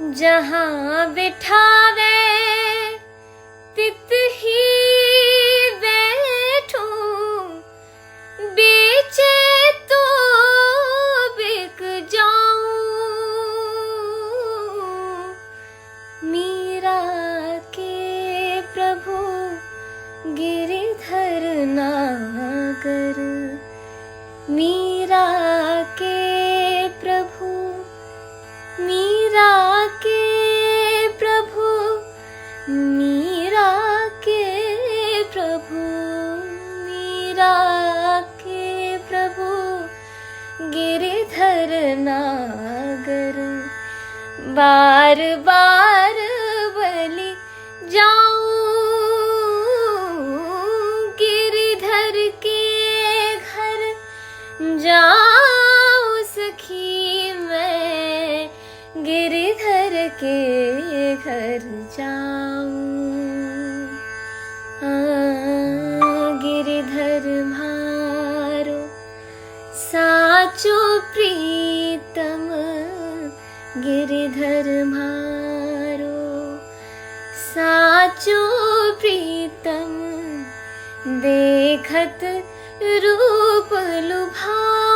जहाँ बिठावे तित ही बैठूं, बेचे तो बिक जाऊं। मीरा के प्रभु गिरिधर नागर, मीरा के प्रभु, मीरा के प्रभु, मीरा के प्रभु, मीरा के प्रभु गिरिधर नागर। बार बार बलि जाऊं, गिरिधर के घर जाऊं सखी मैं, गिरिधर के घर जाऊं। गिरिधर म्हारो साचो प्रीतम, गिरिधर म्हारो साचो प्रीतम, देखत रूप लुभाऊं।